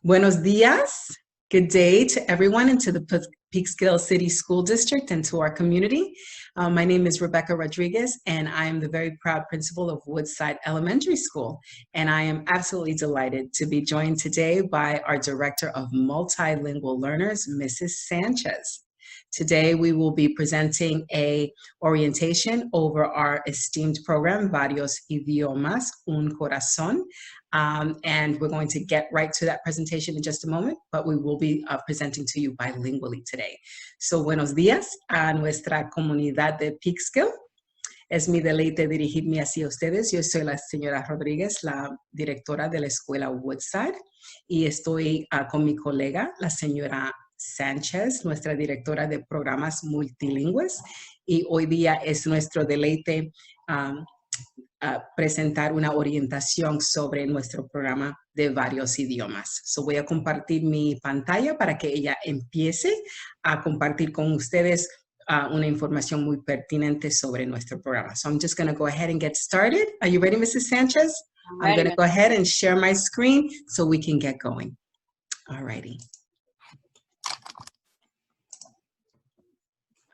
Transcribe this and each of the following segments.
Buenos dias. Good day to everyone and to the Peekskill City School District and to our community. My name is Rebecca Rodriguez, and I am the very proud principal of Woodside Elementary School. And I am absolutely delighted to be joined today by our Director of Multilingual Learners, Mrs. Sanchez. Today, we will be presenting an orientation over our esteemed program, Varios Idiomas, Un Corazón. And we're going to get right to that presentation in just a moment, but we will be presenting to you bilingually today. So, buenos días a nuestra comunidad de Peekskill. Es mi deleite dirigirme hacia ustedes. Yo soy la señora Rodríguez, la directora de la escuela Woodside, y estoy con mi colega, la señora Sánchez, nuestra directora de programas multilingües, y hoy día es nuestro deleite presentar una orientación sobre nuestro programa de varios idiomas. So voy a compartir mi pantalla para que ella empiece a compartir con ustedes una información muy pertinente sobre nuestro programa. So I'm just going to go ahead and get started. Are you ready, Mrs. Sanchez? I'm going to go ahead and share my screen so we can get going. All righty.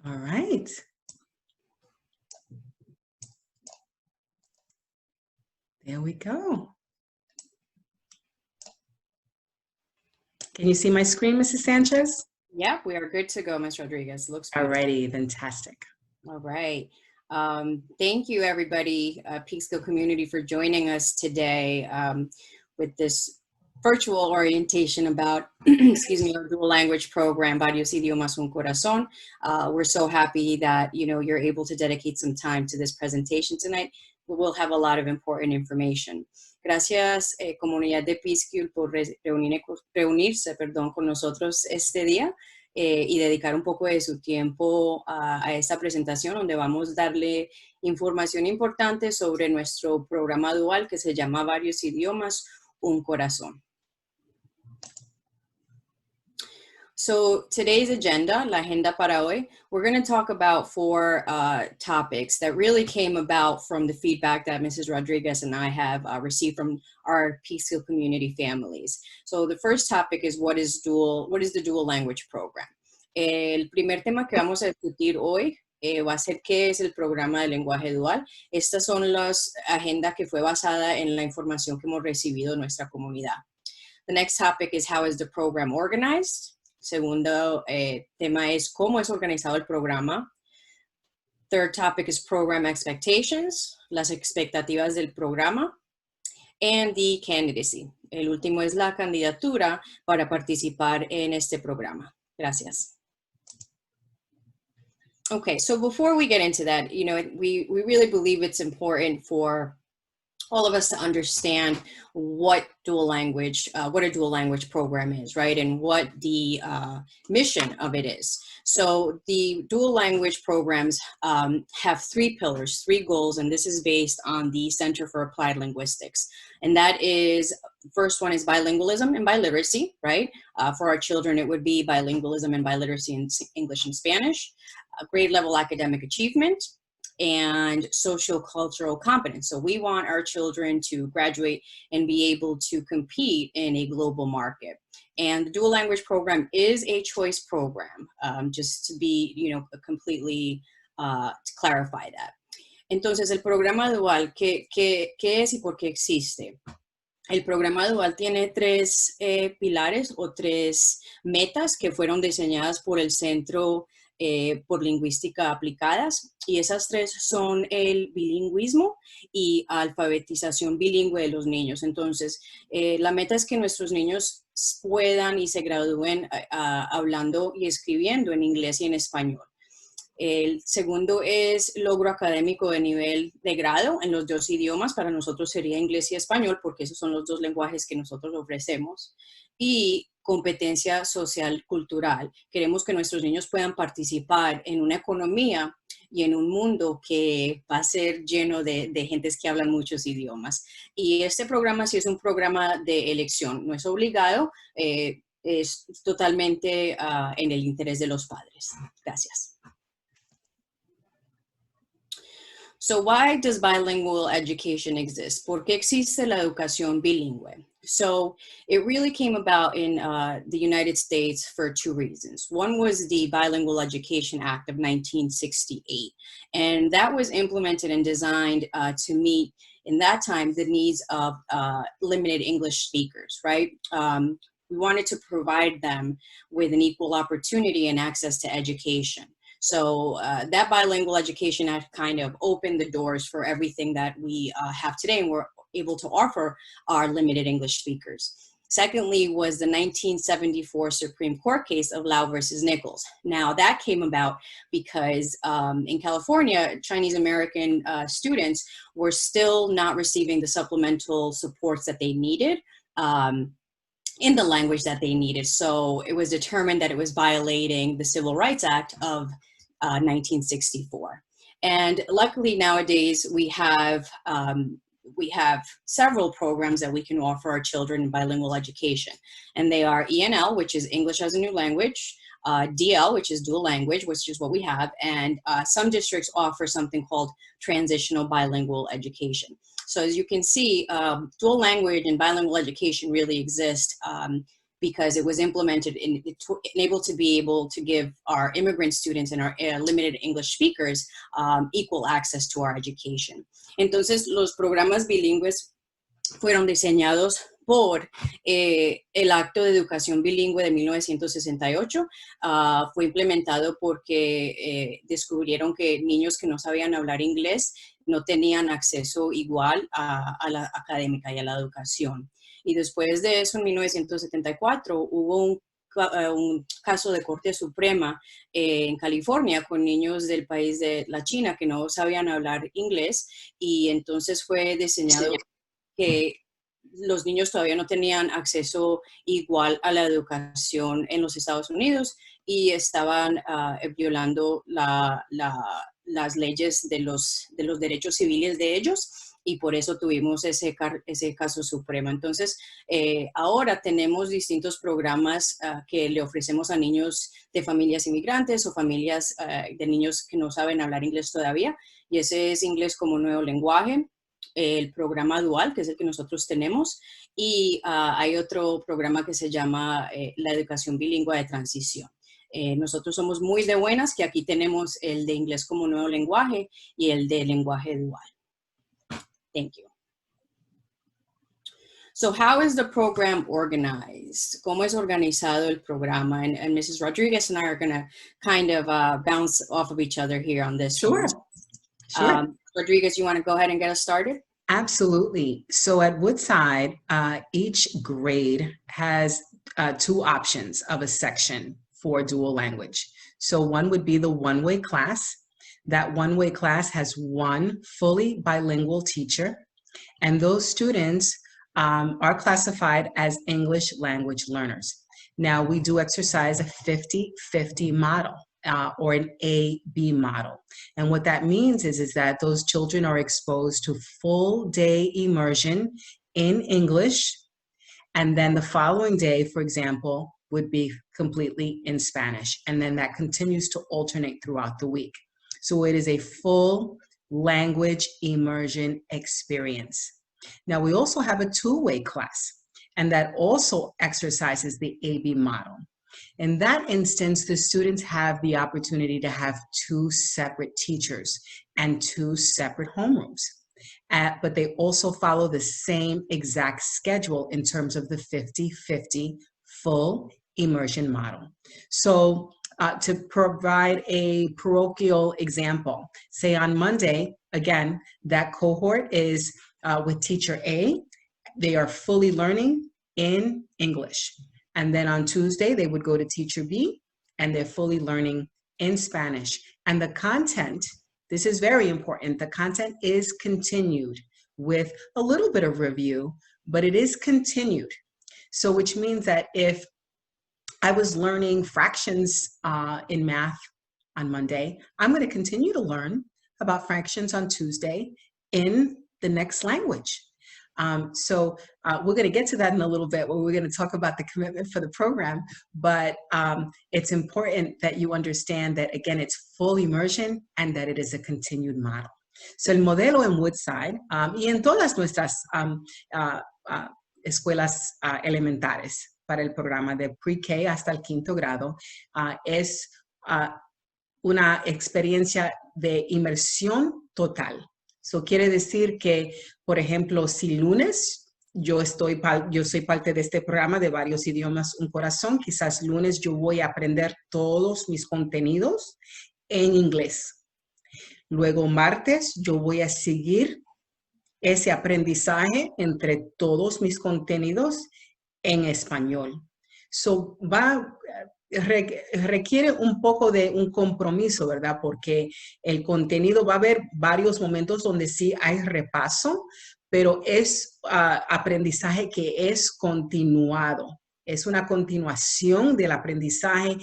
All right. There we go. Can you see my screen, Mrs. Sanchez? Yeah, we are good to go, Ms. Rodriguez. Looks good. All righty, fantastic. All right. Thank you, everybody, Peekskill community, for joining us today with this virtual orientation about, excuse me, our dual language program, Varios Idiomas, Un Corazón. We're so happy that, you're able to dedicate some time to this presentation tonight. We will have a lot of important information. Gracias, comunidad de Peekskill, por reunirse con nosotros este día y dedicar un poco de su tiempo a esta presentación donde vamos a darle información importante sobre nuestro programa dual que se llama Varios Idiomas, Un Corazón. So today's agenda, la agenda para hoy, we're going to talk about 4 topics that really came about from the feedback that Mrs. Rodriguez and I have received from our Peekskill community families. So the first topic is what is the dual language program? El primer tema que vamos a discutir hoy va a ser qué es el programa de lenguaje dual. Estas son las agendas que fue basada en la información que hemos recibido de nuestra comunidad. The next topic is how is the program organized? Segundo tema es cómo es organizado el programa. Third topic is program expectations, las expectativas del programa. And the candidacy. El último es la candidatura para participar en este programa. Gracias. Okay, so before we get into that, we really believe it's important for all of us to understand what a dual language program is, right? And what the mission of it is. So the dual language programs have 3 pillars, 3 goals, and this is based on the Center for Applied Linguistics. And that is, first one is bilingualism and biliteracy, right? For our children, it would be bilingualism and biliteracy in English and Spanish, grade level academic achievement, and social-cultural competence. So we want our children to graduate and be able to compete in a global market. And the dual language program is a choice program, just to be, completely, to clarify that. Entonces, el programa dual, ¿qué es y por qué existe? El programa dual tiene 3 pilares o 3 metas que fueron diseñadas por el Centro por Lingüística Aplicadas, y esas 3 son el bilingüismo y alfabetización bilingüe de los niños. Entonces, la meta es que nuestros niños puedan y se gradúen hablando y escribiendo en inglés y en español. El segundo es logro académico de nivel de grado en los 2 idiomas. Para nosotros sería inglés y español, porque esos son los 2 lenguajes que nosotros ofrecemos. Y competencia social cultural. Queremos que nuestros niños puedan participar en una economía y en un mundo que va a ser lleno de gentes que hablan muchos idiomas. Y este programa sí es un programa de elección, no es obligado, es totalmente en el interés de los padres. Gracias. So why does bilingual education exist? ¿Por qué existe la educación bilingüe? So it really came about in the United States for two reasons. One was the Bilingual Education Act of 1968, and that was implemented and designed to meet, in that time, the needs of limited English speakers, right? We wanted to provide them with an equal opportunity and access to education. So that Bilingual Education Act kind of opened the doors for everything that we have today, and we're able to offer our limited English speakers. Secondly was the 1974 Supreme Court case of Lau versus Nichols. Now that came about because in California, Chinese American students were still not receiving the supplemental supports that they needed in the language that they needed. So it was determined that it was violating the Civil Rights Act of 1964. And luckily nowadays we have several programs that we can offer our children in bilingual education. And they are ENL, which is English as a New Language, DL, which is dual language, which is what we have, and some districts offer something called transitional bilingual education. So as you can see, dual language and bilingual education really exist because it was implemented and able to give our immigrant students and our limited English speakers equal access to our education. Entonces, los programas bilingües fueron diseñados por el Acto de Educación Bilingüe de 1968. Fue implementado porque descubrieron que niños que no sabían hablar inglés no tenían acceso igual a la académica y a la educación. Y después de eso, en 1974, hubo un caso de Corte Suprema en California con niños del país de la China que no sabían hablar inglés, y entonces fue diseñado que los niños todavía no tenían acceso igual a la educación en los Estados Unidos y estaban violando las leyes de los derechos civiles de ellos, y por eso tuvimos ese caso supremo. Entonces, ahora tenemos distintos programas que le ofrecemos a niños de familias inmigrantes o familias de niños que no saben hablar inglés todavía, y ese es Inglés como Nuevo Lenguaje, el programa dual, que es el que nosotros tenemos, y hay otro programa que se llama la educación bilingüe de transición. Nosotros somos muy de buenas que aquí tenemos el de Inglés como Nuevo Lenguaje y el de lenguaje dual. Thank you. So how is the program organized? ¿Cómo es organizado el programa? And Mrs. Rodriguez and I are going to kind of bounce off of each other here on this. Sure. Sure. Rodriguez, you want to go ahead and get us started? Absolutely. So at Woodside, each grade has two options of a section for dual language. So one would be the one-way class. That one-way class has one fully bilingual teacher, and those students are classified as English language learners. Now, we do exercise a 50-50 model. Or an A-B model. And what that means is that those children are exposed to full day immersion in English, and then the following day, for example, would be completely in Spanish. And then that continues to alternate throughout the week. So it is a full language immersion experience. Now, we also have a two-way class, and that also exercises the A-B model. In that instance, the students have the opportunity to have two separate teachers and two separate homerooms. But they also follow the same exact schedule in terms of the 50-50 full immersion model. So to provide a parochial example, say on Monday, again, that cohort is with teacher A. They are fully learning in English. And then on Tuesday, they would go to teacher B, and they're fully learning in Spanish. And the content, this is very important, the content is continued with a little bit of review, but it is continued. So which means that if I was learning fractions in math on Monday, I'm going to continue to learn about fractions on Tuesday in the next language. So we're going to get to that in a little bit, where we're going to talk about the commitment for the program, but it's important that you understand that, again, it's full immersion and that it is a continued model. So, el modelo en Woodside y en todas nuestras escuelas elementares para el programa de pre-K hasta el quinto grado es una experiencia de inmersión total. Eso quiere decir que, por ejemplo, si lunes yo soy parte de este programa de varios idiomas, un corazón, quizás lunes yo voy a aprender todos mis contenidos en inglés. Luego martes yo voy a seguir ese aprendizaje entre todos mis contenidos en español. So, requiere un poco de un compromiso, ¿verdad? Porque el contenido va a haber varios momentos donde sí hay repaso, pero es aprendizaje que es continuado. Es una continuación del aprendizaje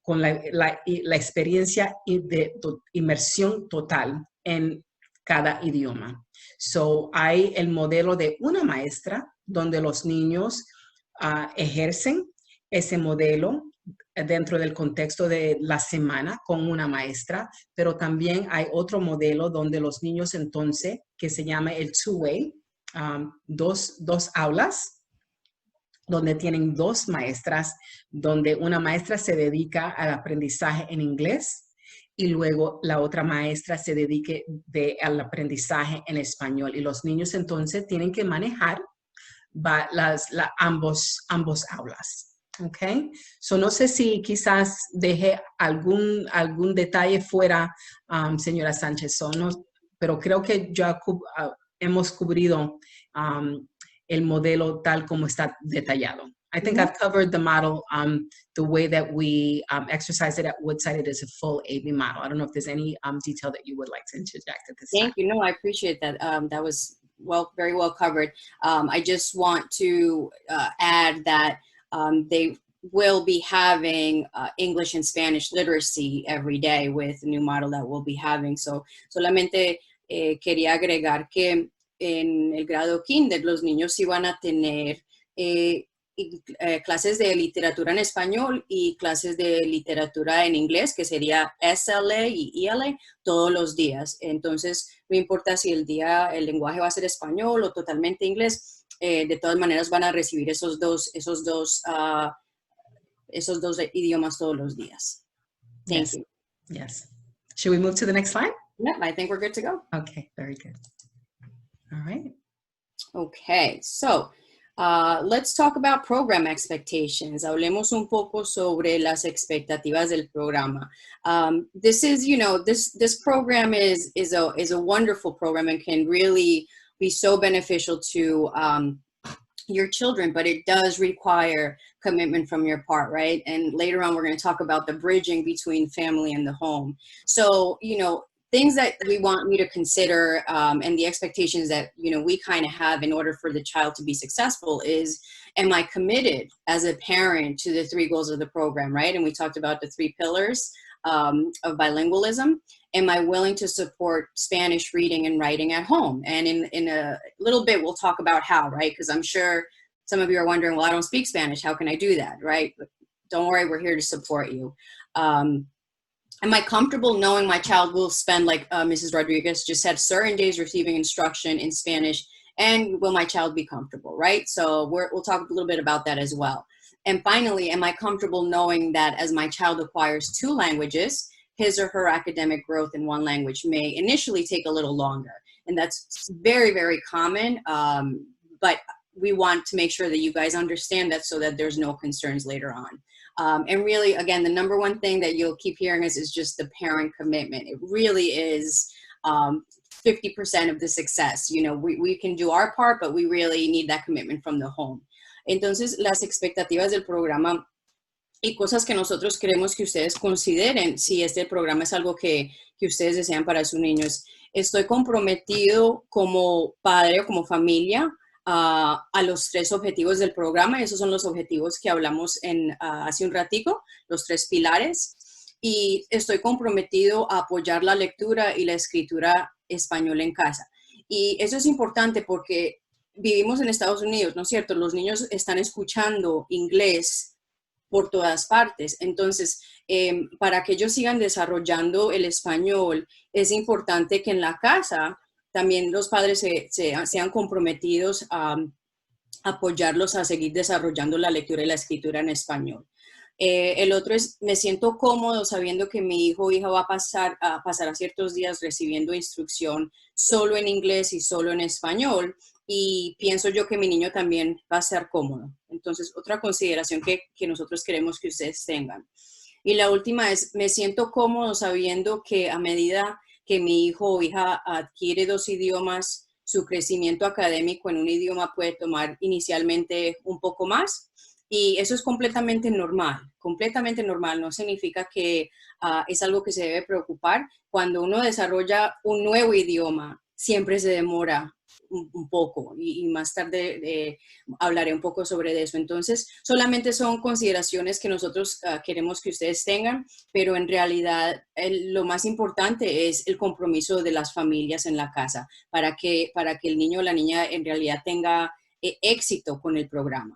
con la experiencia de inmersión total en cada idioma. So, hay el modelo de una maestra donde los niños ejercen ese modelo dentro del contexto de la semana con una maestra, pero también hay otro modelo donde los niños entonces, que se llama el two-way, dos aulas, donde tienen dos maestras, donde una maestra se dedica al aprendizaje en inglés y luego la otra maestra se dedique al aprendizaje en español. Y los niños entonces tienen que manejar ambos aulas. Okay. So no sé si quizás dejé algún detalle fuera, señora Sánchez, pero creo que ya hemos cubrido el modelo tal como está detallado. I think I've covered the model the way that we exercise it at Woodside. It is a full AB model. I don't know if there's any detail that you would like to interject at this time. Thank you. No, I appreciate that. That was very well covered. I just want to add that they will be having English and Spanish literacy every day with the new model that we'll be having. So solamente quería agregar que en el grado kinder los niños iban a tener clases de literatura en español y clases de literatura en inglés, que sería SL y EL todos los días. Entonces, no importa si el lenguaje va a ser español o totalmente inglés, de todas maneras van a recibir esos dos idiomas todos los días. Thank you. Yes. Should we move to the next slide? Yep, I think we're good to go. Okay, very good. All right. Okay, so let's talk about program expectations. Hablemos un poco sobre las expectativas del programa. This is, this program is a wonderful program and can really be so beneficial to your children, but it does require commitment from your part, right? And later on, we're going to talk about the bridging between family and the home. So, things that we want you to consider and the expectations that, we kind of have in order for the child to be successful is, am I committed as a parent to the 3 goals of the program, right? And we talked about the 3 pillars of bilingualism. Am I willing to support Spanish reading and writing at home? And in a little bit, we'll talk about how, right? Because I'm sure some of you are wondering, well, I don't speak Spanish. How can I do that, right? But don't worry, we're here to support you. Am I comfortable knowing my child will spend, like Mrs. Rodriguez just said, certain days receiving instruction in Spanish, and will my child be comfortable, right? So we'll talk a little bit about that as well. And finally, am I comfortable knowing that as my child acquires 2 languages, his or her academic growth in one language may initially take a little longer? And that's very, very common, but we want to make sure that you guys understand that so that there's no concerns later on. And really, again, the number one thing that you'll keep hearing is just the parent commitment. It really is 50% of the success. We can do our part, but we really need that commitment from the home. Entonces, las expectativas del programa y cosas que nosotros queremos que ustedes consideren si este programa es algo que ustedes desean para sus niños. Estoy comprometido como padre o como familia a los 3 objetivos del programa. Esos son los objetivos que hablamos hace un ratico, los 3 pilares. Y estoy comprometido a apoyar la lectura y la escritura española en casa. Y eso es importante porque vivimos en Estados Unidos, ¿no es cierto? Los niños están escuchando inglés por todas partes. Entonces, para que ellos sigan desarrollando el español, es importante que en la casa también los padres sean comprometidos a apoyarlos a seguir desarrollando la lectura y la escritura en español. El otro es, me siento cómodo sabiendo que mi hijo o hija va a pasar a ciertos días recibiendo instrucción solo en inglés y solo en español, y pienso yo que mi niño también va a estar cómodo. Entonces, otra consideración que nosotros queremos que ustedes tengan. Y la última es, me siento cómodo sabiendo que a medida que mi hijo o hija adquiere 2 idiomas, su crecimiento académico en un idioma puede tomar inicialmente un poco más. Y eso es completamente normal. No significa que es algo que se debe preocupar. Cuando uno desarrolla un nuevo idioma, siempre se demora un poco, y más tarde hablaré un poco sobre eso. Entonces, solamente son consideraciones que nosotros queremos que ustedes tengan, pero en realidad lo más importante es el compromiso de las familias en la casa para que el niño o la niña en realidad tenga éxito con el programa.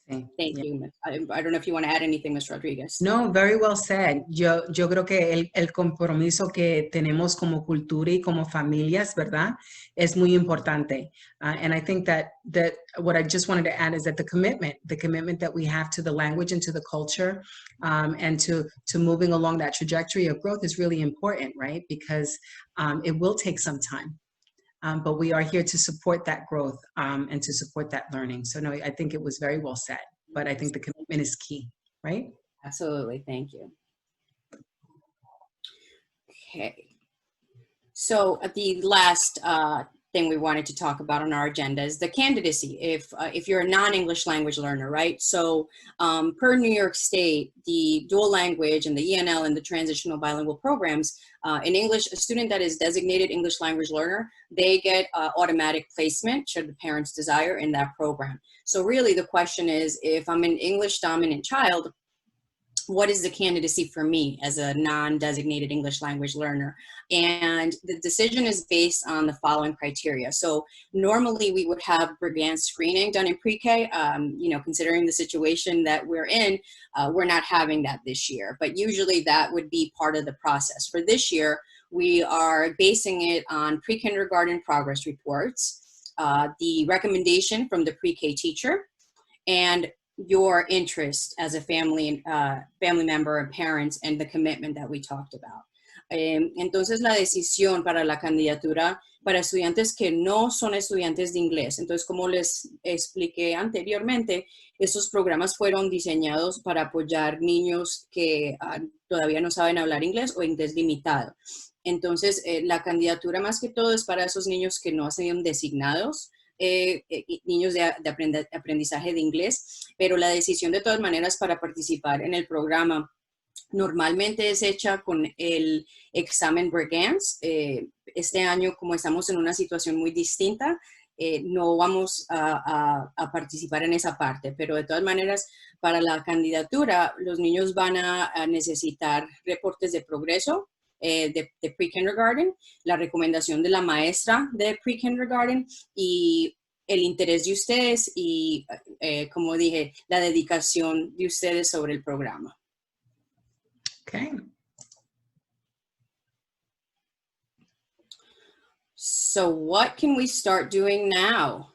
Sí, Thank yeah. you. I don't know if you want to add anything, Ms. Rodriguez. No, very well said. Yo creo que el compromiso que tenemos como cultura y como familias, ¿verdad? Es muy importante. And I think that what I just wanted to add is that the commitment that we have to the language and to the culture, and to moving along that trajectory of growth is really important, right? Because it will take some time. But we are here to support that growth, and to support that learning. So no, I think it was very well said, but I think the commitment is key, right? Absolutely. Thank you. Okay. So the last thing we wanted to talk about on our agenda is the candidacy. If you're a non-English language learner, right? So per New York State, the dual language and the ENL and the transitional bilingual programs, in English, a student that is designated English language learner, they get automatic placement should the parents desire in that program. So really the question is, if I'm an English dominant child, what is the candidacy for me as a non-designated English language learner? And the decision is based on the following criteria. So normally we would have Brigance screening done in pre-K. Considering the situation that we're in, we're not having that this year, but usually that would be part of the process. For this year, we are basing it on pre-kindergarten progress reports, the recommendation from the pre-K teacher, and your interest as a family member and parents, and the commitment that we talked about. Entonces la decisión para la candidatura para estudiantes que no son estudiantes de inglés. Entonces, como les expliqué anteriormente, estos programas fueron diseñados para apoyar niños que todavía no saben hablar inglés o inglés limitado. Entonces, la candidatura más que todo es para esos niños que no han sido designados, niños de aprendizaje de inglés, pero la decisión de todas maneras para participar en el programa normalmente es hecha con el examen Brigance. Este año, como estamos en una situación muy distinta, no vamos a participar en esa parte, pero de todas maneras, para la candidatura, los niños van a necesitar reportes de progreso, de pre-kindergarten, la recomendación de la maestra de pre-kindergarten y el interés de ustedes y, como dije, la dedicación de ustedes sobre el programa. Okay. So what can we start doing now?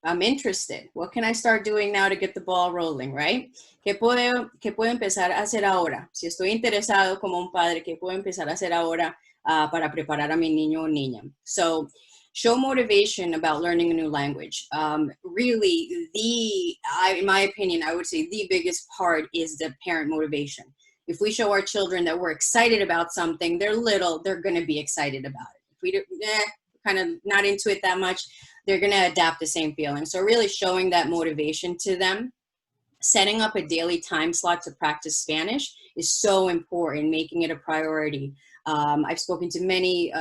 I'm interested. What can I start doing now to get the ball rolling, right? ¿Qué puedo empezar a hacer ahora? Si estoy interesado como un padre, ¿qué puedo empezar a hacer ahora para preparar a mi niño o niña? So, show motivation about learning a new language. Really, in my opinion, I would say the biggest part is the parent motivation. If we show our children that we're excited about something, they're little, they're going to be excited about it. If we kind of not into it that much, they're going to adapt the same feeling. So really showing that motivation to them, setting up a daily time slot to practice Spanish is so important, making it a priority. I've spoken to many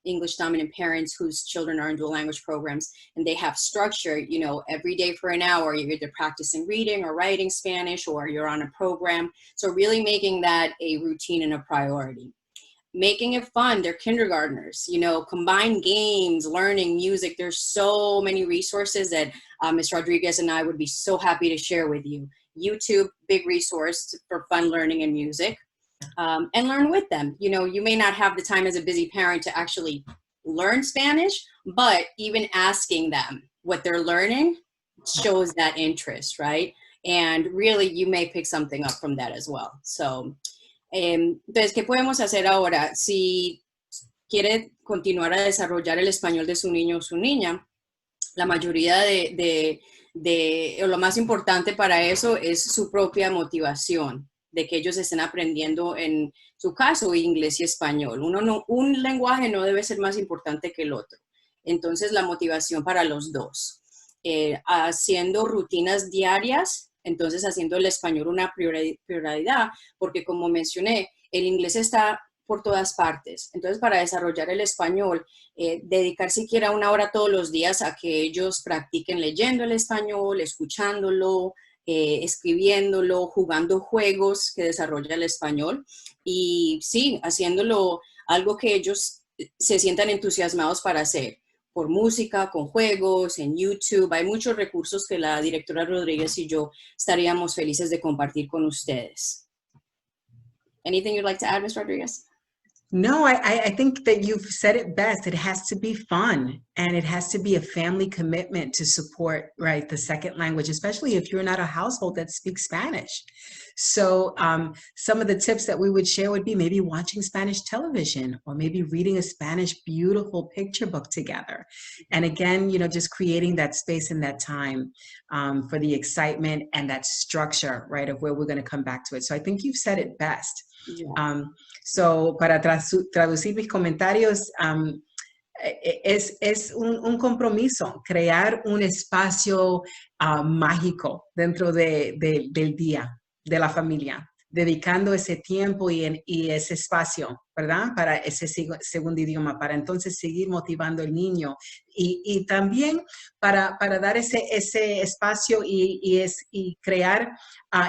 English dominant parents whose children are in dual language programs, and they have structure, every day for an hour, you're either practicing reading or writing Spanish, or you're on a program. So really making that a routine and a priority. Making it fun. They're kindergartners, combined games, learning, music. There's so many resources that Ms. Rodriguez and I would be so happy to share with you. YouTube, big resource for fun learning and music, and learn with them. You know, you may not have the time as a busy parent to actually learn Spanish, but even asking them what they're learning shows that interest, right? And really, you may pick something up from that as well. So, entonces, ¿qué podemos hacer ahora? Si quiere continuar a desarrollar el español de su niño o su niña, la mayoría o lo más importante para eso es su propia motivación, de que ellos estén aprendiendo, en su caso, inglés y español. Un lenguaje no debe ser más importante que el otro. Entonces, la motivación para los dos. Haciendo rutinas diarias, entonces haciendo el español una prioridad, porque como mencioné, el inglés está por todas partes. Entonces, para desarrollar el español, dedicar siquiera 1 hora todos los días a que ellos practiquen leyendo el español, escuchándolo, escribiéndolo, jugando juegos que desarrolla el español. Y sí, haciéndolo algo que ellos se sientan entusiasmados para hacer, por música, con juegos, en YouTube. Hay muchos recursos que la directora Rodríguez y yo estaríamos felices de compartir con ustedes. Anything you'd like to add, Ms. Rodriguez? No, I think that you've said it best. It has to be fun, and it has to be a family commitment to support, right, the second language, especially if you're not a household that speaks Spanish. So some of the tips that we would share would be maybe watching Spanish television, or maybe reading a Spanish beautiful picture book together. And again, you know, just creating that space and that time for the excitement and that structure, right, of where we're going to come back to it. So I think you've said it best. Yeah. So, para traducir mis comentarios, es un compromiso, crear un espacio mágico dentro del día, de la familia, dedicando ese tiempo y ese espacio, ¿verdad? Para ese segundo idioma, para entonces seguir motivando al niño y también para dar ese espacio y crear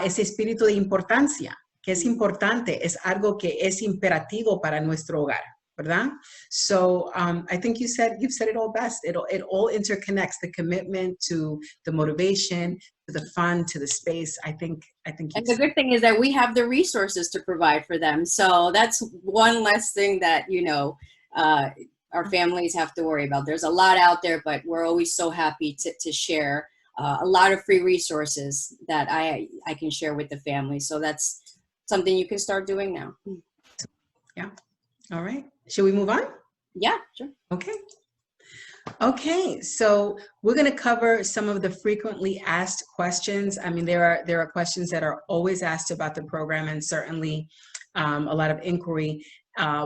ese espíritu de importancia, que es importante, es algo que es imperativo para nuestro hogar, ¿verdad? So I think you've said it all best. It all interconnects, the commitment to the motivation, to the fun, to the space. I think. And the good thing is that we have the resources to provide for them. So that's one less thing that, you know, our families have to worry about. There's a lot out there, but we're always so happy to share a lot of free resources that I can share with the family. So that's something you can start doing now. Yeah. All right. Should we move on? Yeah, sure. Okay, so we're going to cover some of the frequently asked questions. I mean, there are questions that are always asked about the program, and certainly a lot of inquiry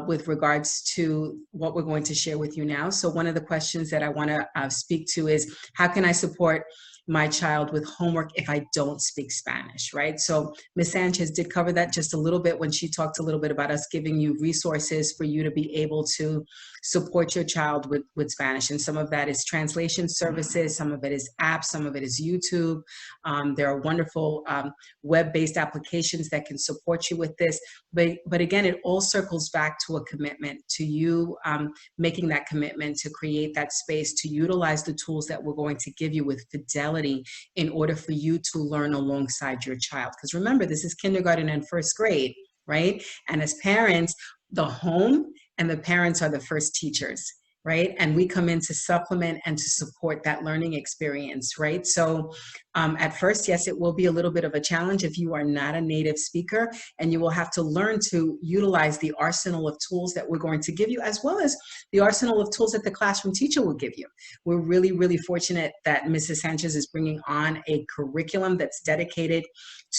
with regards to what we're going to share with you now. So one of the questions that I want to speak to is, how can I support my child with homework if I don't speak Spanish, right? So Ms. Sanchez did cover that just a little bit when she talked a little bit about us giving you resources for you to be able to support your child with Spanish. And some of that is translation services, some of it is apps, some of it is YouTube. There are wonderful web-based applications that can support you with this. But again, it all circles back to a commitment, to you making that commitment to create that space, to utilize the tools that we're going to give you with fidelity in order for you to learn alongside your child. Because remember, this is kindergarten and first grade, right? And as parents, the home and the parents are the first teachers, right? And we come in to supplement and to support that learning experience, right? So at first, yes, it will be a little bit of a challenge if you are not a native speaker, and you will have to learn to utilize the arsenal of tools that we're going to give you, as well as the arsenal of tools that the classroom teacher will give you. We're really, really fortunate that Mrs. Sanchez is bringing on a curriculum that's dedicated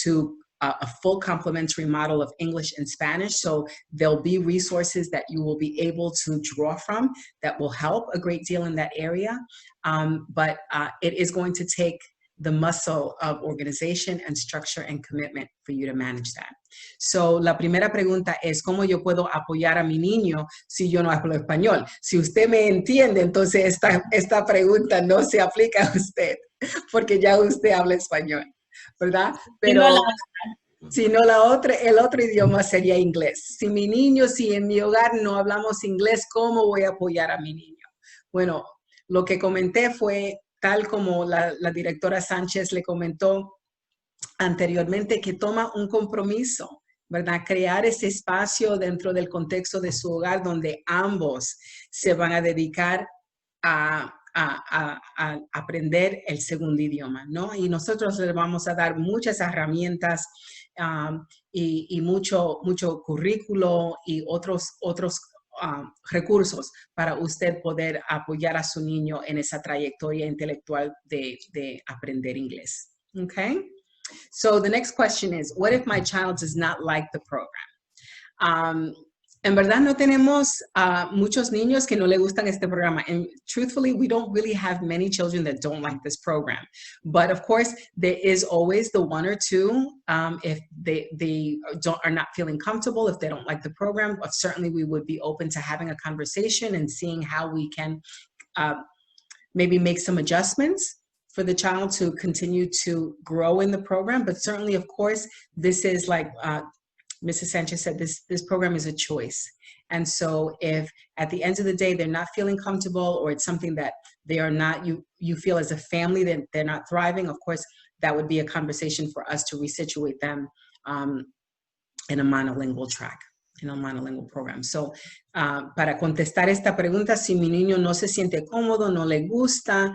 to a full complementary model of English and Spanish. So there'll be resources that you will be able to draw from that will help a great deal in that area. But it is going to take the muscle of organization and structure and commitment for you to manage that. So la primera pregunta es, ¿cómo yo puedo apoyar a mi niño si yo no hablo español? Si usted me entiende, entonces esta pregunta no se aplica a usted, porque ya usted habla español, ¿verdad? Pero si no el otro idioma sería inglés. Si mi niño, si en mi hogar no hablamos inglés, ¿cómo voy a apoyar a mi niño? Bueno, lo que comenté fue tal como la directora Sánchez le comentó anteriormente, que toma un compromiso, ¿verdad? Crear ese espacio dentro del contexto de su hogar donde ambos se van a dedicar a aprender el segundo idioma, ¿no? Y nosotros les vamos a dar muchas herramientas y mucho currículo y otros recursos para usted poder apoyar a su niño en esa trayectoria intelectual de aprender inglés. Okay? So the next question is, what if my child does not like the program? En verdad no tenemos muchos niños que no le gustan este programa. And truthfully, we don't really have many children that don't like this program. But of course, there is always the one or two if they are not feeling comfortable, if they don't like the program. But certainly we would be open to having a conversation and seeing how we can maybe make some adjustments for the child to continue to grow in the program. But certainly, of course, this is like Mrs. Sanchez said, this program is a choice. And so if at the end of the day, they're not feeling comfortable, or it's something that they are not, you feel as a family that they're not thriving, of course, that would be a conversation for us to resituate them in a monolingual track, in a monolingual program. So para contestar esta pregunta, si mi niño no se siente cómodo, no le gusta,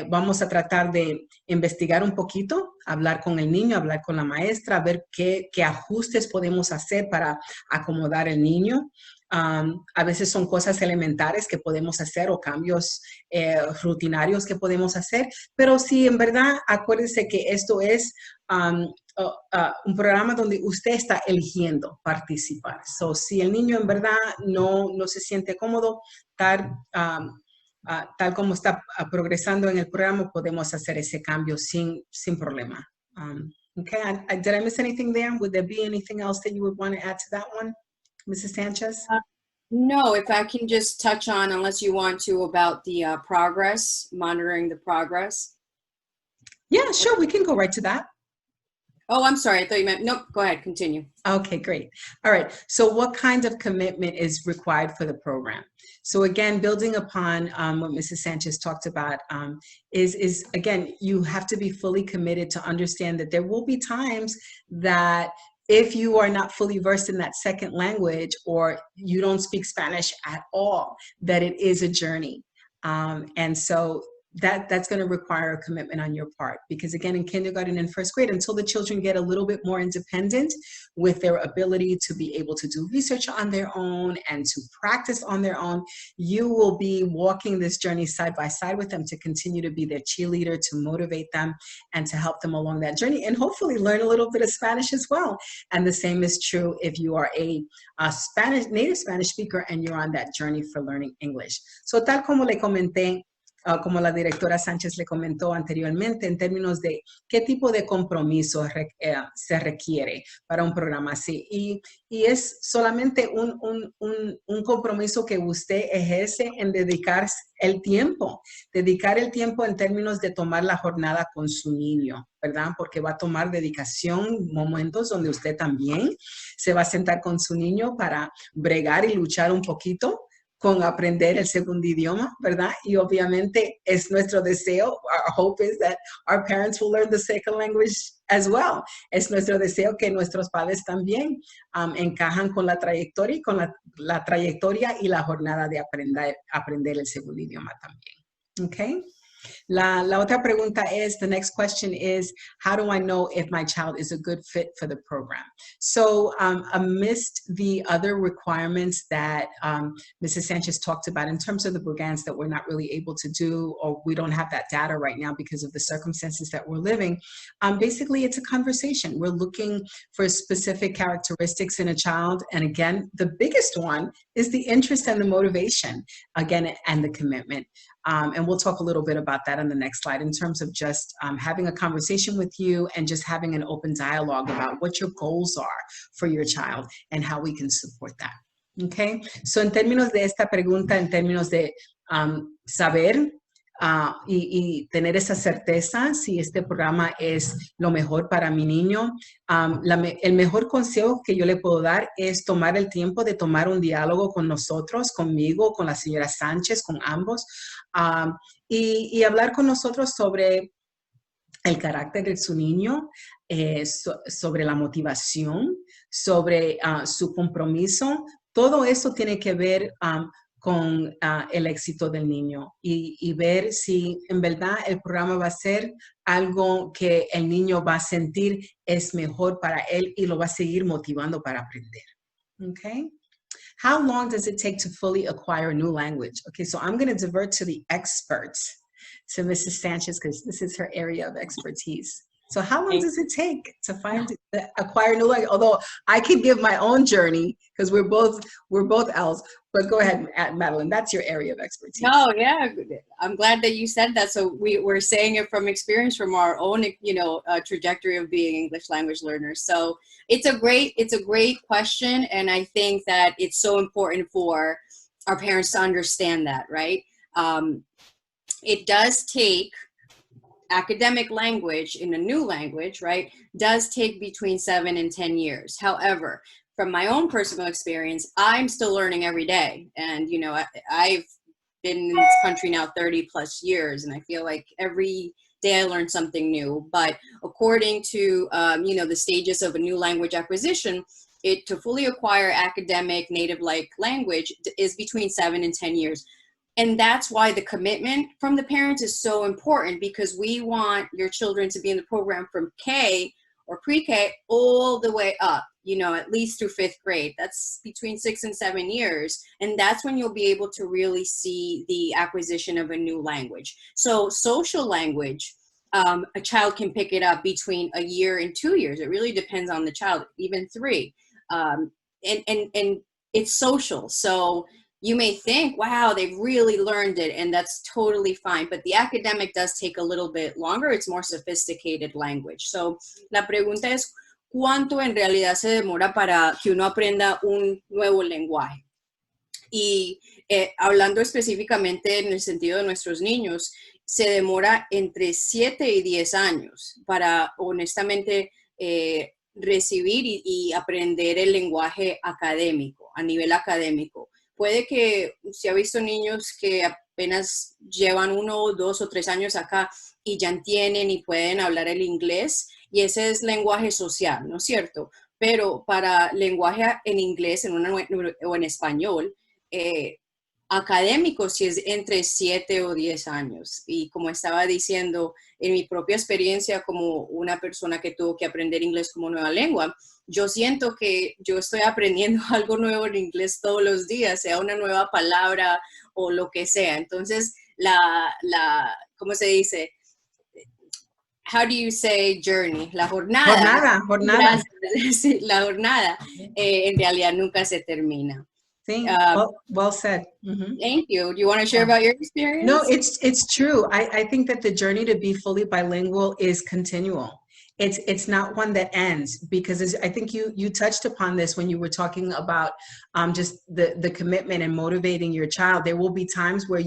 vamos a tratar de investigar un poquito, hablar con el niño, hablar con la maestra, ver qué ajustes podemos hacer para acomodar al niño. A veces son cosas elementares que podemos hacer o cambios rutinarios que podemos hacer, pero sí, en verdad, acuérdese que esto es un programa donde usted está eligiendo participar. So, si el niño en verdad no se siente cómodo, tal como está progresando en el programa, podemos hacer ese cambio sin problema. Okay, did I miss anything there? Would there be anything else that you would want to add to that one, Mrs. Sanchez? No, if I can just touch on, unless you want to, about the progress, monitoring the progress. Yeah, sure, we can go right to that. Oh, I'm sorry. I thought you meant, nope, go ahead, continue. Okay, great. All right. So what kind of commitment is required for the program? So again, building upon what Mrs. Sanchez talked about is, again, you have to be fully committed to understand that there will be times that if you are not fully versed in that second language, or you don't speak Spanish at all, that it is a journey. And so that's going to require a commitment on your part, because again, in kindergarten and first grade, until the children get a little bit more independent with their ability to be able to do research on their own and to practice on their own, you will be walking this journey side by side with them to continue to be their cheerleader, to motivate them and to help them along that journey, and hopefully learn a little bit of Spanish as well. And the same is true if you are a native Spanish speaker and you're on that journey for learning English. So tal como le comenté, como la directora Sánchez le comentó anteriormente, en términos de qué tipo de compromiso se requiere para un programa así. Y es solamente un compromiso que usted ejerce en dedicar el tiempo en términos de tomar la jornada con su niño, ¿verdad? Porque va a tomar dedicación, momentos donde usted también se va a sentar con su niño para bregar y luchar un poquito con aprender el segundo idioma, ¿verdad? Y obviamente es nuestro deseo, our hope is that our parents will learn the second language as well. Es nuestro deseo que nuestros padres también encajan con la trayectoria y con la trayectoria y la jornada de aprender el segundo idioma también. Okay? La otra pregunta es, the next question is, how do I know if my child is a good fit for the program? So amidst the other requirements that Mrs. Sanchez talked about in terms of the programs that we're not really able to do, or we don't have that data right now because of the circumstances that we're living, basically it's a conversation. We're looking for specific characteristics in a child. And again, the biggest one is the interest and the motivation, again, and the commitment. And we'll talk a little bit about that on the next slide in terms of just having a conversation with you and just having an open dialogue about what your goals are for your child and how we can support that. Okay, so en términos de esta pregunta, en términos de saber y tener esa certeza si este programa es lo mejor para mi niño, el mejor consejo que yo le puedo dar es tomar el tiempo de tomar un diálogo con nosotros, conmigo, con la señora Sánchez, con ambos, y hablar con nosotros sobre el carácter de su niño, sobre la motivación, sobre su compromiso. Todo eso tiene que ver con el éxito del niño y ver si en verdad el programa va a ser algo que el niño va a sentir es mejor para él y lo va a seguir motivando para aprender. Okay? How long does it take to fully acquire a new language? Okay, so I'm going to divert to the experts, to Mrs. Sanchez, because this is her area of expertise. So how long does it take to acquire a new language? Although I could give my own journey because we're both L's, but go ahead, Madeline, that's your area of expertise. No, yeah, I'm glad that you said that. So we're saying it from experience, from our own, trajectory of being English language learners. So it's a great question. And I think that it's so important for our parents to understand that, right? It does take academic language in a new language, right, does take between 7 and 10 years. However, from my own personal experience, I'm still learning every day. And, I've been in this country now 30 plus years, and I feel like every day I learn something new. But according to, the stages of a new language acquisition, to fully acquire academic native-like language is between 7 and 10 years. And that's why the commitment from the parents is so important, because we want your children to be in the program from K or pre-K all the way up, at least through 5th grade. That's between 6 and 7 years. And that's when you'll be able to really see the acquisition of a new language. So social language, a child can pick it up between a year and 2 years. It really depends on the child, even 3. And it's social. So you may think, wow, they've really learned it, and that's totally fine. But the academic does take a little bit longer. It's more sophisticated language. So la pregunta es, ¿cuánto en realidad se demora para que uno aprenda un nuevo lenguaje? Y hablando específicamente en el sentido de nuestros niños, se demora entre 7 y 10 años para, honestamente, recibir y aprender el lenguaje académico, a nivel académico. Puede que se ha visto niños que apenas llevan 1, 2 o 3 años acá y ya entienden y pueden hablar el inglés, y ese es lenguaje social, ¿no es cierto? Pero para lenguaje en inglés o en español, académico, si es entre 7 o 10 años. Y como estaba diciendo, en mi propia experiencia como una persona que tuvo que aprender inglés como nueva lengua, yo siento que yo estoy aprendiendo algo nuevo en inglés todos los días, sea una nueva palabra o lo que sea. Entonces, ¿cómo se dice? How do you say journey? La jornada. Jornada. Sí, la jornada en realidad nunca se termina. Sí, well said. Mm-hmm. Thank you. Do you want to share about your experience? No, it's true. I think that the journey to be fully bilingual is continual. It's not one that ends, because I think you touched upon this when you were talking about just the commitment and motivating your child. There will be times where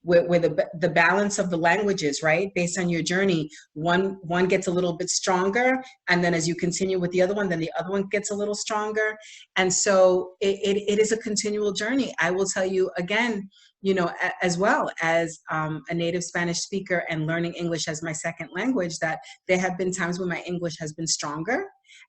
where the balance of the languages, right, based on your journey, one gets a little bit stronger, and then as you continue with the other one, then the other one gets a little stronger. And so it is a continual journey. I will tell you again, as well as a native Spanish speaker and learning English as my second language, that there have been times when my English has been stronger,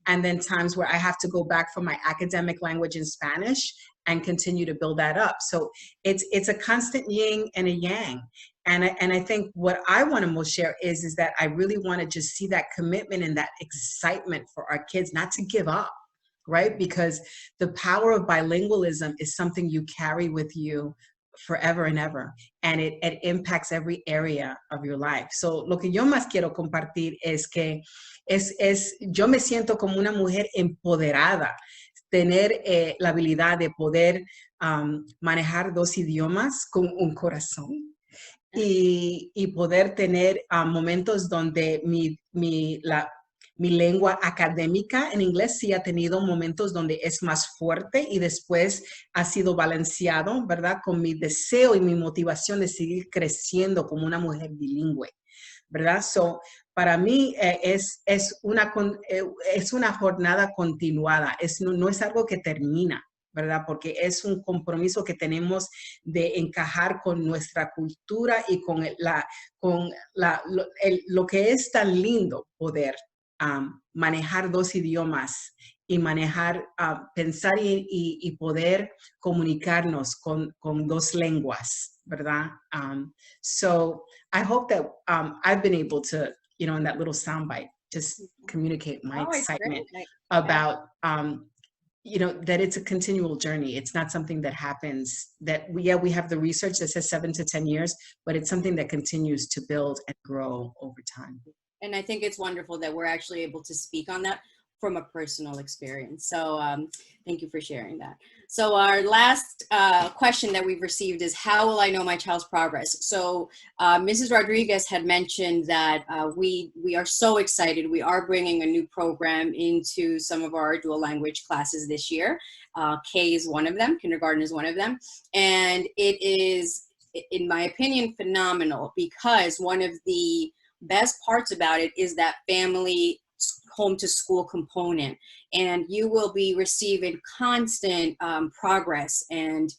and then times where I have to go back from my academic language in Spanish and continue to build that up. So it's a constant yin and a yang. And I think what I want to most share is that I really want to just see that commitment and that excitement for our kids, not to give up, right? Because the power of bilingualism is something you carry with you forever and ever, and it impacts every area of your life. So lo que yo más quiero compartir es que yo me siento como una mujer empoderada, tener la habilidad de poder manejar 2 idiomas con un corazón y poder tener momentos donde mi lengua académica en inglés sí ha tenido momentos donde es más fuerte y después ha sido balanceado, ¿verdad? Con mi deseo y mi motivación de seguir creciendo como una mujer bilingüe, ¿verdad? So, para mí es una jornada continuada, no es algo que termina, ¿verdad? Porque es un compromiso que tenemos de encajar con nuestra cultura y con lo que es tan lindo poder manejar dos idiomas y manejar, pensar y poder comunicarnos con dos lenguas, ¿verdad? So I hope that I've been able to, you know, in that little soundbite, just communicate my Oh, it's excitement great. about, you know, that it's a continual journey. It's not something that happens that we have the research that says 7 to 10 years, but it's something that continues to build and grow over time. And I think it's wonderful that we're actually able to speak on that from a personal experience. So thank you for sharing that. So our last question that we've received is, how will I know my child's progress? So Mrs. Rodriguez had mentioned that we are so excited. We are bringing a new program into some of our dual language classes this year. K is one of them, kindergarten is one of them. And it is, in my opinion, phenomenal, because one of the best parts about it is that family home to school component, and you will be receiving constant progress and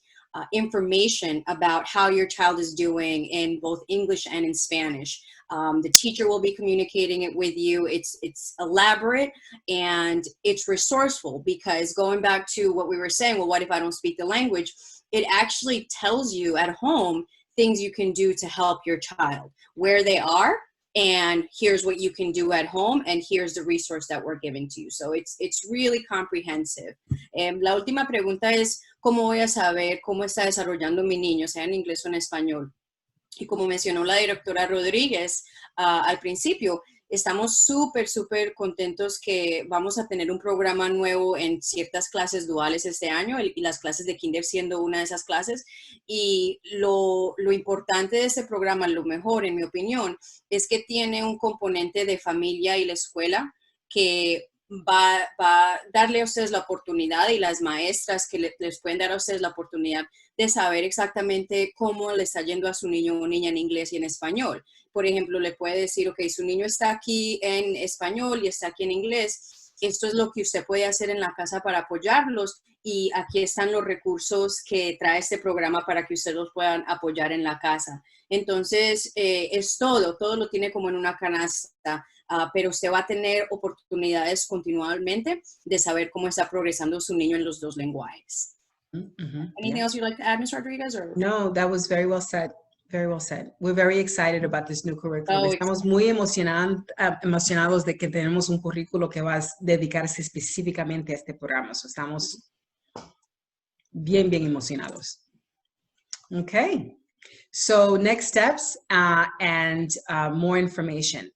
information about how your child is doing in both English and in Spanish. The teacher will be communicating it with you. It's elaborate and it's resourceful, because going back to what we were saying, well, what if I don't speak the language? It actually tells you at home things you can do to help your child, where they are, and here's what you can do at home, and here's the resource that we're giving to you. So it's really comprehensive. La última pregunta es, ¿cómo voy a saber cómo está desarrollando mi niño, sea en inglés o en español? Y como mencionó la directora Rodríguez al principio, estamos súper contentos que vamos a tener un programa nuevo en ciertas clases duales este año, y las clases de kinder siendo una de esas clases. Y lo importante de este programa, lo mejor en mi opinión, es que tiene un componente de familia y la escuela que va a darle a ustedes la oportunidad, y las maestras que les pueden dar a ustedes la oportunidad de saber exactamente cómo le está yendo a su niño o niña en inglés y en español. Por ejemplo, le puede decir, ok, su niño está aquí en español y está aquí en inglés. Esto es lo que usted puede hacer en la casa para apoyarlos, y aquí están los recursos que trae este programa para que ustedes los puedan apoyar en la casa. Entonces, es todo lo tiene como en una canasta. Pero usted va a tener oportunidades continuamente de saber cómo está progresando su niño en los dos lenguajes. Anything else you'd like to add, Ms. Rodriguez? Or? No, that was very well said. Very well said. We're very excited about this new curriculum. Estamos muy emocionados de que tenemos un currículo que va a dedicarse específicamente a este programa. So estamos bien emocionados. Okay. So next steps and more information.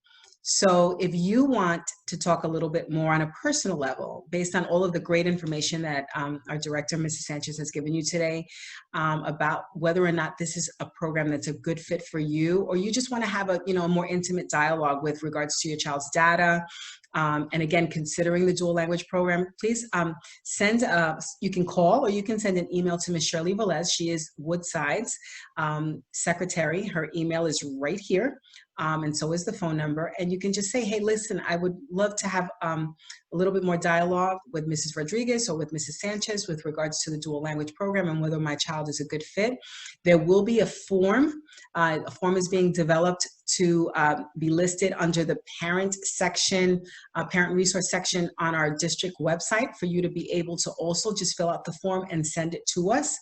So if you want to talk a little bit more on a personal level, based on all of the great information that our director, Mrs. Sanchez, has given you today about whether or not this is a program that's a good fit for you, or you just want to have a more intimate dialogue with regards to your child's data, and again, considering the dual language program, please you can call or you can send an email to Ms. Shirley Velez. She is Woodside's secretary. Her email is right here. And so is the phone number. And you can just say, hey, listen, I would love to have a little bit more dialogue with Mrs. Rodriguez or with Mrs. Sanchez with regards to the dual language program and whether my child is a good fit. There will be a form. A form is being developed to be listed under the parent section, parent resource section on our district website, for you to be able to also just fill out the form and send it to us.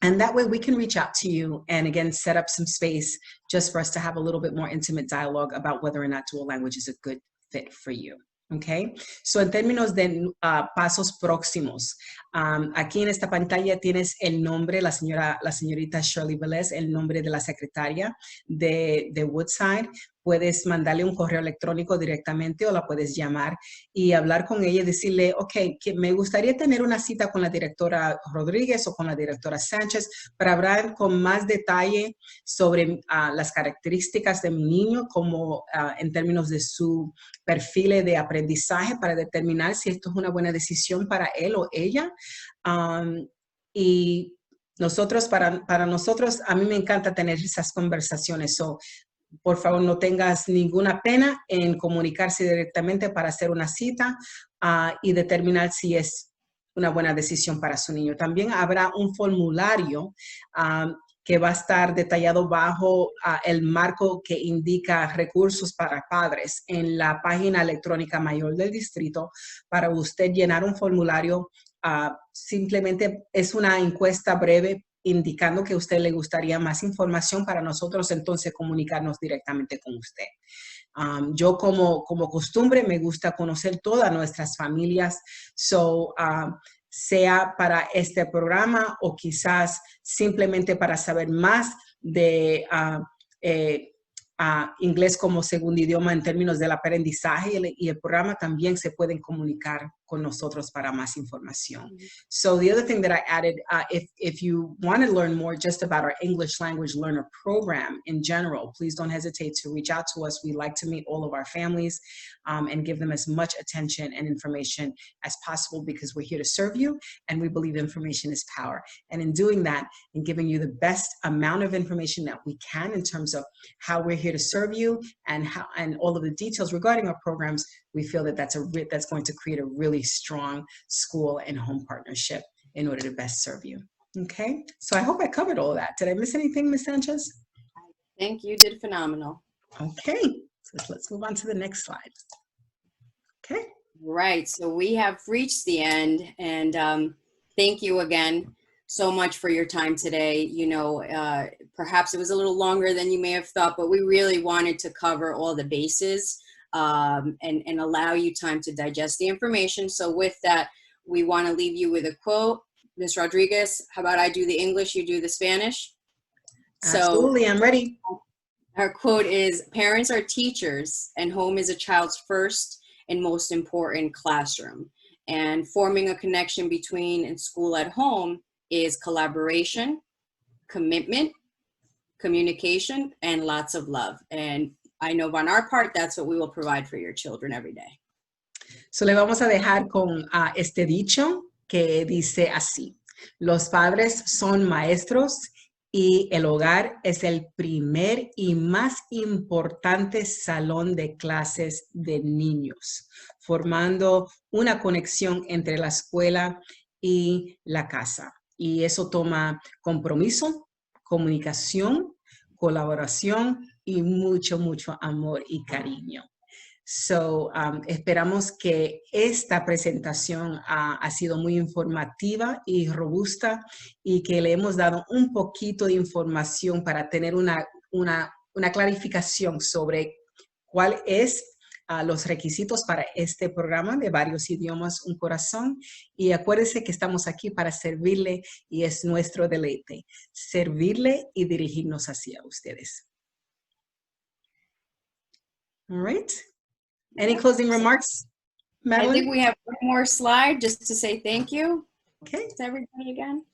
And that way we can reach out to you and again, set up some space just for us to have a little bit more intimate dialogue about whether or not dual language is a good fit for you. Okay, so en términos de pasos próximos, aquí en esta pantalla tienes el nombre, la señorita Shirley Velez, el nombre de la secretaria de Woodside. Puedes mandarle un correo electrónico directamente o la puedes llamar y hablar con ella y decirle, ok, que me gustaría tener una cita con la directora Rodríguez o con la directora Sánchez para hablar con más detalle sobre las características de mi niño, como en términos de su perfil de aprendizaje, para determinar si esto es una buena decisión para él o ella. Y nosotros, para nosotros, a mí me encanta tener esas conversaciones. So, por favor, no tengas ninguna pena en comunicarse directamente para hacer una cita y determinar si es una buena decisión para su niño. También habrá un formulario que va a estar detallado bajo el marco que indica recursos para padres en la página electrónica mayor del distrito para usted llenar un formulario. Simplemente es una encuesta breve indicando que a usted le gustaría más información para nosotros entonces comunicarnos directamente con usted. Yo como costumbre me gusta conocer todas nuestras familias, sea para este programa o quizás simplemente para saber más de inglés como segundo idioma en términos del aprendizaje, y el programa también se pueden comunicar con nosotros para más información. So the other thing that I added, if you want to learn more just about our English Language Learner program in general, please don't hesitate to reach out to us. We like to meet all of our families and give them as much attention and information as possible because we're here to serve you and we believe information is power. And in doing that, in giving you the best amount of information that we can in terms of how we're here to serve you and all of the details regarding our programs, we feel that that's going to create a really strong school and home partnership in order to best serve you. Okay, so I hope I covered all of that. Did I miss anything, Ms. Sanchez? I think you did phenomenal. Okay, so let's move on to the next slide. Okay. Right, so we have reached the end, and thank you again so much for your time today. You know, perhaps it was a little longer than you may have thought, but we really wanted to cover all the bases and allow you time to digest the information. So with that, we want to leave you with a quote. Ms. Rodriguez, how about I do the English, you do the Spanish? Absolutely, I'm ready. Our quote is, parents are teachers and home is a child's first and most important classroom. And forming a connection between and school at home is collaboration, commitment, communication, and lots of love. And I know on our part, that's what we will provide for your children every day. So le vamos a dejar con este dicho que dice así: los padres son maestros y el hogar es el primer y más importante salón de clases de niños, formando una conexión entre la escuela y la casa. Y eso toma compromiso, comunicación, colaboración y mucho, mucho amor y cariño. So, esperamos que esta presentación ha sido muy informativa y robusta y que le hemos dado un poquito de información para tener una clarificación sobre cuál es los requisitos para este programa de varios idiomas, un corazón. Y acuérdese que estamos aquí para servirle y es nuestro deleite, servirle y dirigirnos hacia ustedes. All right. Any closing remarks, Madeline? I think we have one more slide just to say thank you to everybody again.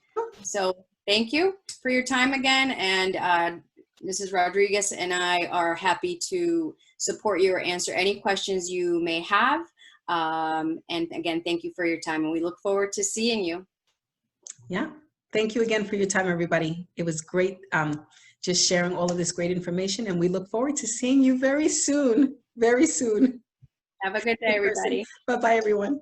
So thank you for your time again. And Mrs. Rodriguez and I are happy to support you or answer any questions you may have. And again, thank you for your time. And we look forward to seeing you. Yeah. Thank you again for your time, everybody. It was great just sharing all of this great information. And we look forward to seeing you very soon. Very soon. Have a good day, everybody. Bye-bye, everyone.